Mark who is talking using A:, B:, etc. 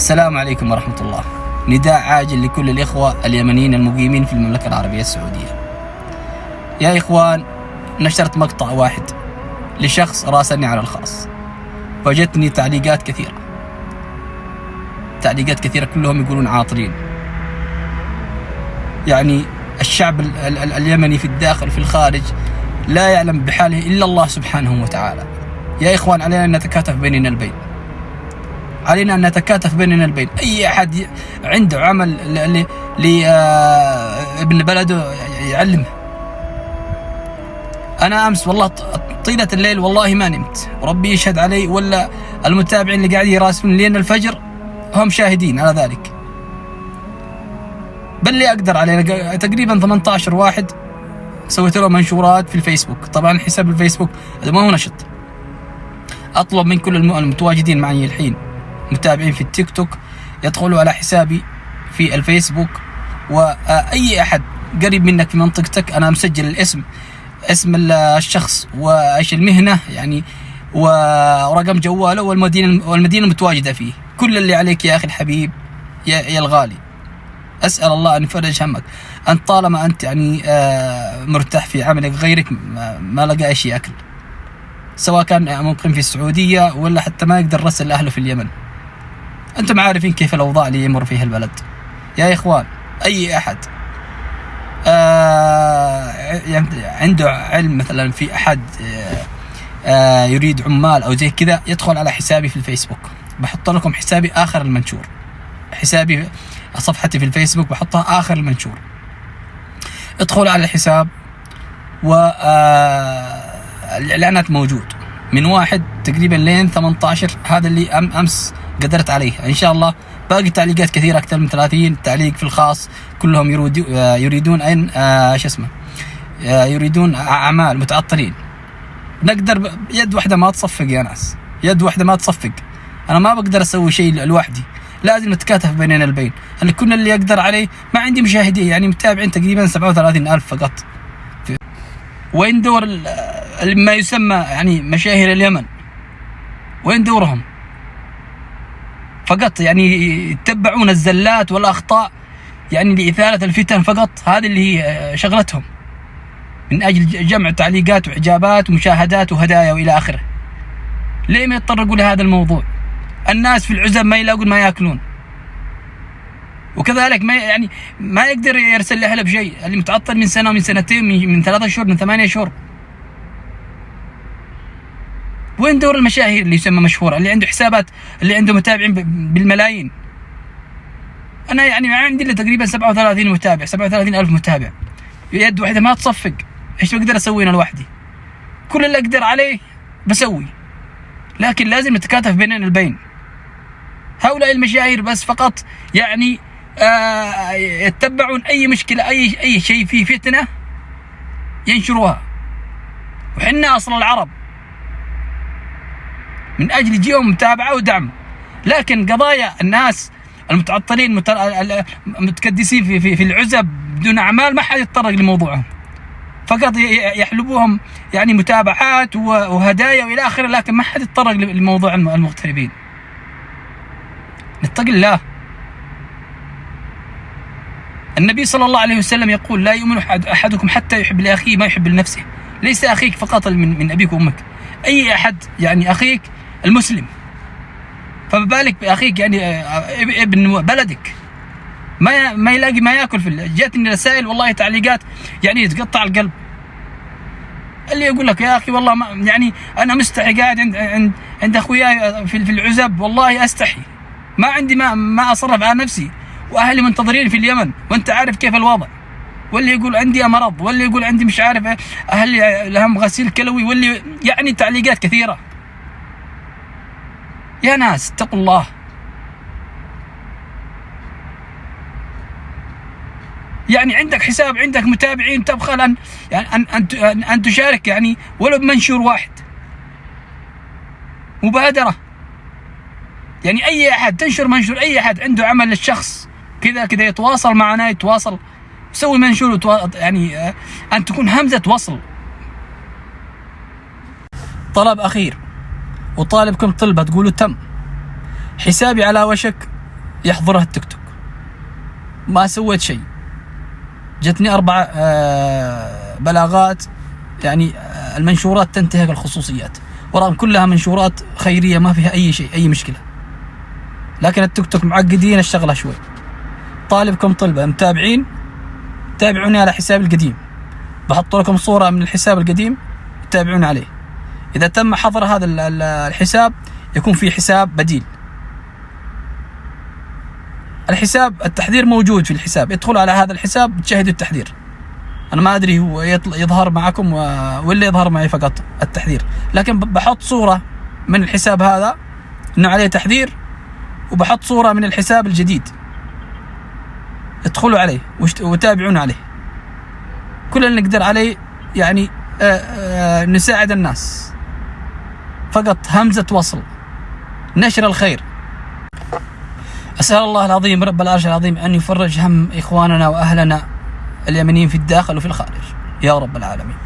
A: السلام عليكم ورحمة الله. نداء عاجل لكل الإخوة اليمنيين المقيمين في المملكة العربية السعودية. يا إخوان، نشرت مقطع واحد لشخص راسلني على الخاص، وجدتني تعليقات كثيرة كلهم يقولون عاطلين. يعني الشعب اليمني في الداخل في الخارج لا يعلم بحاله إلا الله سبحانه وتعالى. يا إخوان، علينا أن نتكاتف بيننا البين. أي أحد عنده عمل لابن بلده يعلمه. أنا أمس والله طيلة الليل والله ما نمت، وربي يشهد علي، ولا المتابعين اللي قاعدين يراسلون لين الفجر هم شاهدين على ذلك. بل اللي أقدر عليه تقريبا 18 واحد سويت له منشورات في الفيسبوك. طبعا حساب الفيسبوك هذا ما هو نشط. أطلب من كل المتواجدين معي الحين متابعين في التيك توك يدخلوا على حسابي في الفيسبوك، وأي أحد قريب منك في منطقتك أنا مسجل اسم الشخص وإيش المهنة يعني ورقم جواله والمدينة المتواجدة فيه. كل اللي عليك يا أخي الحبيب يا الغالي، أسأل الله أن يفرج همك. أنت طالما أنت يعني مرتاح في عملك، غيرك ما لقى شيء أكل، سواء كان مقيم في السعودية ولا حتى ما يقدر يرسل أهله في اليمن. أنتم عارفين كيف الأوضاع اللي يمر فيها البلد. يا إخوان، أي أحد عنده علم مثلا في أحد يريد عمال أو زي كذا يدخل على حسابي في الفيسبوك. بحط لكم حسابي آخر المنشور، حسابي صفحتي في الفيسبوك بحطها آخر المنشور. ادخل على الحساب والإعلانات موجود من 1 تقريبا لين 18. هذا اللي أمس قدرت عليه. إن شاء الله باقي تعليقات كثيرة، أكثر من 30 تعليق في الخاص، كلهم يريدون يريدون أعمال متعطلين. نقدر يد واحدة ما تصفق يا ناس، يد واحدة ما تصفق. أنا ما بقدر أسوي شيء لوحدي، لازم نتكاتف بيننا البين. أنا كل اللي أقدر عليه، ما عندي مشاهدين يعني متابعين تقريبا 37,000 فقط. وين دور ما يسمى يعني مشاهير اليمن؟ وين دورهم؟ فقط يعني يتبعون الزلات والأخطاء يعني لإثارة الفتن فقط. هذه اللي هي شغلتهم، من أجل جمع تعليقات وإعجابات ومشاهدات وهدايا وإلى آخره. ليه ما يتطرقوا لهذا الموضوع؟ الناس في العزب ما يلاقون ما يأكلون، وكذلك ما يقدر يرسل لأهله بشيء. اللي متعطل من سنة ومن سنتين من 3 شهور من 8 شهور. وين دور المشاهير اللي يسمى مشهور، اللي عنده حسابات، اللي عنده متابعين بالملايين؟ أنا يعني ما عندي إلا تقريبا 37 متابع، 37,000 متابع. يد واحدة ما تصفق. إيش بقدر أسوي أنا لوحدي؟ كل اللي أقدر عليه بسوي، لكن لازم نتكاتف بيننا البين. هؤلاء المشاهير بس فقط يعني يتبعون أي مشكلة، أي شيء فيه فتنة ينشروها. وحنا أصل العرب من أجل يجيهم متابعة ودعم. لكن قضايا الناس المتعطلين متكدسين في العزب بدون أعمال، ما حد يتطرق لموضوعهم، فقط يحلبوهم يعني متابعات وهدايا وإلى آخره، لكن ما حد يتطرق لموضوع المغتربين. نتقي الله. النبي صلى الله عليه وسلم يقول: لا يؤمن أحدكم حتى يحب لأخيه ما يحب لنفسه. ليس أخيك فقط من أبيك وأمك، أي أحد يعني أخيك المسلم، فبالك بأخيك يعني ابن بلدك ما يلاقي ما يأكل. جاتني رسائل والله تعليقات يعني تقطع القلب. اللي يقول لك: يا أخي والله يعني أنا مستحي قاعد عند أخوياي في العزب، والله أستحي، ما عندي ما أصرف على نفسي، وأهلي منتظرين في اليمن، وأنت عارف كيف الوضع. واللي يقول عندي مرض، واللي يقول عندي مش عارف أهلي لهم غسيل كلوي، واللي يعني تعليقات كثيرة. يا ناس اتقوا الله. يعني عندك حساب، عندك متابعين، تبخل أن تشارك يعني ولو بمنشور واحد. مبادرة يعني أي أحد تنشر منشور، أي أحد عنده عمل للشخص كذا يتواصل معنا، يتواصل، سوي منشور يعني أن تكون همزة وصل. طلب أخير، وطالبكم طلبة تقولوا تم. حسابي على وشك يحضرها التيك توك. ما سويت شيء، جتني 4 بلاغات، يعني المنشورات تنتهك الخصوصيات، ورغم كلها منشورات خيرية ما فيها أي شيء، أي مشكلة، لكن التيك توك معقدين الشغلة شوي. طالبكم طلبة متابعين، تابعوني على حسابي القديم، بحط لكم صورة من الحساب القديم تتابعون عليه. إذا تم حظر هذا الحساب يكون في حساب بديل. الحساب التحذير موجود في الحساب، ادخلوا على هذا الحساب تشاهدوا التحذير. أنا ما أدري هو يظهر معكم ولا يظهر معي فقط التحذير، لكن بحط صورة من الحساب هذا إنه عليه تحذير، وبحط صورة من الحساب الجديد، ادخلوا عليه وتابعون عليه. كل اللي نقدر عليه يعني نساعد الناس، فقط همزة وصل، نشر الخير. أسأل الله العظيم رب العرش العظيم أن يفرج هم إخواننا وأهلنا اليمنيين في الداخل وفي الخارج يا رب العالمين.